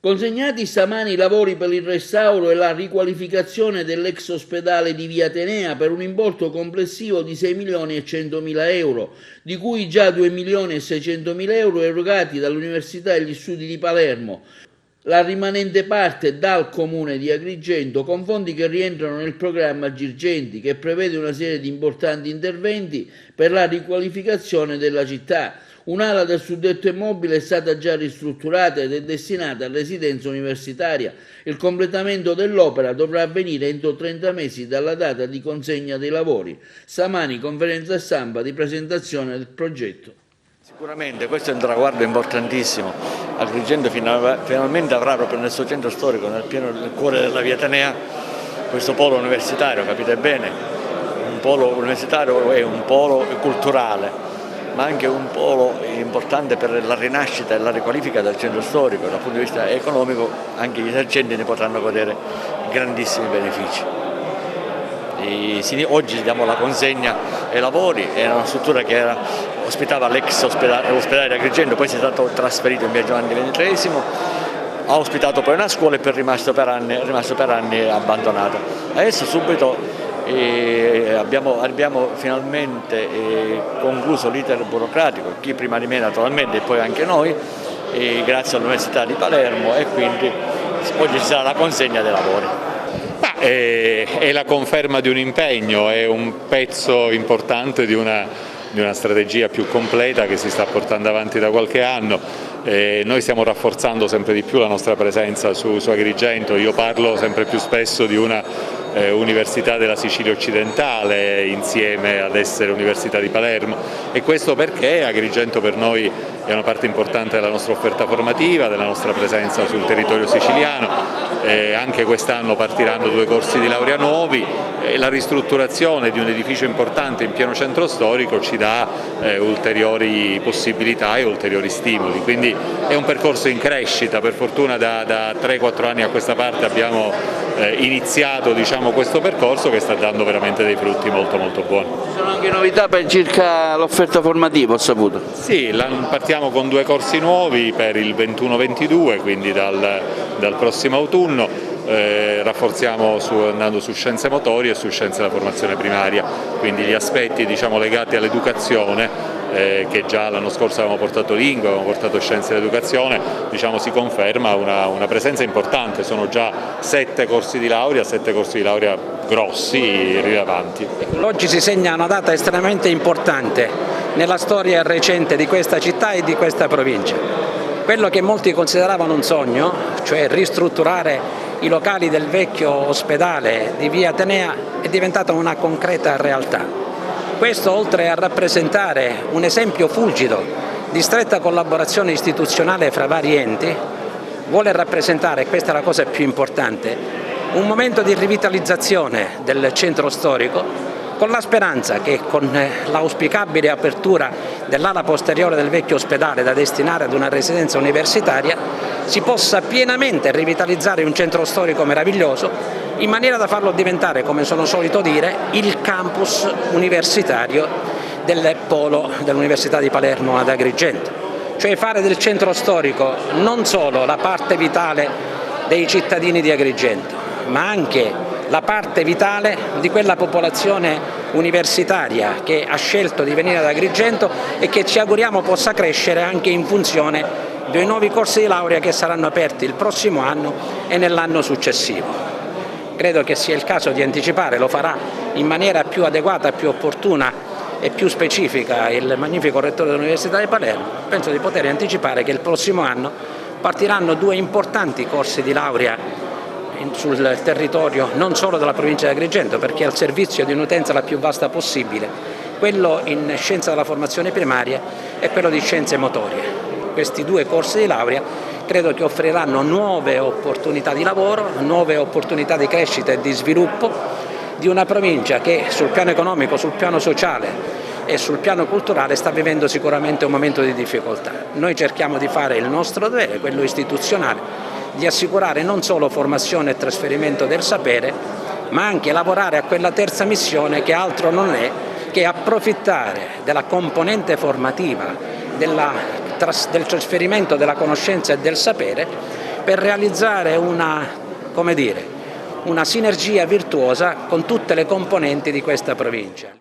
Consegnati stamani i lavori per il restauro e la riqualificazione dell'ex ospedale di Via Atenea per un importo complessivo di 6 milioni e 100 mila euro, di cui già 2 milioni e 600 mila euro erogati dall'Università degli Studi di Palermo. La rimanente parte dal comune di Agrigento con fondi che rientrano nel programma Girgenti, che prevede una serie di importanti interventi per la riqualificazione della città. Un'ala del suddetto immobile è stata già ristrutturata ed è destinata a residenza universitaria. Il completamento dell'opera dovrà avvenire entro 30 mesi dalla data di consegna dei lavori. Stamani conferenza stampa di presentazione del progetto. Sicuramente questo è un traguardo importantissimo. Agrigento finalmente avrà proprio nel suo centro storico, nel cuore della Via Atenea, questo polo universitario, capite bene? Un polo universitario è un polo culturale, ma anche un polo importante per la rinascita e la riqualifica del centro storico. Dal punto di vista economico anche gli esercenti ne potranno godere grandissimi benefici. Oggi diamo la consegna ai lavori, era una struttura che ospitava l'ex ospedale di Agrigento, poi si è stato trasferito in via Giovanni XXIII, ha ospitato poi una scuola e poi è rimasto per anni abbandonato. Adesso subito abbiamo finalmente concluso l'iter burocratico, chi prima di me naturalmente e poi anche noi, grazie all'Università di Palermo, e quindi oggi ci sarà la consegna dei lavori. È la conferma di un impegno, è un pezzo importante di una strategia più completa che si sta portando avanti da qualche anno. Noi stiamo rafforzando sempre di più la nostra presenza su Agrigento. Io parlo sempre più spesso di una Università della Sicilia occidentale insieme ad essere Università di Palermo, e questo perché Agrigento per noi è una parte importante della nostra offerta formativa, della nostra presenza sul territorio siciliano. Anche quest'anno partiranno 2 corsi di laurea nuovi e la ristrutturazione di un edificio importante in pieno centro storico ci dà ulteriori possibilità e ulteriori stimoli, quindi è un percorso in crescita. Per fortuna da 3-4 anni a questa parte abbiamo iniziato questo percorso che sta dando veramente dei frutti molto buoni. Ci sono anche novità per circa l'offerta formativa, ho saputo? Sì, partiamo con 2 corsi nuovi per il 21-22, quindi dal prossimo autunno. Rafforziamo andando su scienze motorie e su scienze della formazione primaria, quindi gli aspetti legati all'educazione, che già l'anno scorso avevamo portato lingua, avevamo portato scienze dell'educazione, si conferma una presenza importante. Sono già 7 corsi di laurea grossi, rilevanti. Oggi si segna una data estremamente importante nella storia recente di questa città e di questa provincia. Quello che molti consideravano un sogno, cioè ristrutturare i locali del vecchio ospedale di Via Atenea, è diventata una concreta realtà. Questo, oltre a rappresentare un esempio fulgido di stretta collaborazione istituzionale fra vari enti, vuole rappresentare, e questa è la cosa più importante, un momento di rivitalizzazione del centro storico, con la speranza che con l'auspicabile apertura dell'ala posteriore del vecchio ospedale da destinare ad una residenza universitaria si possa pienamente rivitalizzare un centro storico meraviglioso, in maniera da farlo diventare, come sono solito dire, il campus universitario del polo dell'Università di Palermo ad Agrigento. Cioè fare del centro storico non solo la parte vitale dei cittadini di Agrigento, ma anche la parte vitale di quella popolazione universitaria che ha scelto di venire ad Agrigento e che ci auguriamo possa crescere anche in funzione dei nuovi corsi di laurea che saranno aperti il prossimo anno e nell'anno successivo. Credo che sia il caso di anticipare, lo farà in maniera più adeguata, più opportuna e più specifica il magnifico rettore dell'Università di Palermo. Penso di poter anticipare che il prossimo anno partiranno 2 importanti corsi di laurea sul territorio non solo della provincia di Agrigento, perché è al servizio di un'utenza la più vasta possibile, quello in scienza della formazione primaria e quello di scienze motorie. Questi 2 corsi di laurea credo che offriranno nuove opportunità di lavoro, nuove opportunità di crescita e di sviluppo di una provincia che sul piano economico, sul piano sociale e sul piano culturale sta vivendo sicuramente un momento di difficoltà. Noi cerchiamo di fare il nostro dovere, quello istituzionale, di assicurare non solo formazione e trasferimento del sapere, ma anche lavorare a quella terza missione che altro non è che approfittare della componente formativa, del trasferimento della conoscenza e del sapere per realizzare una sinergia virtuosa con tutte le componenti di questa provincia.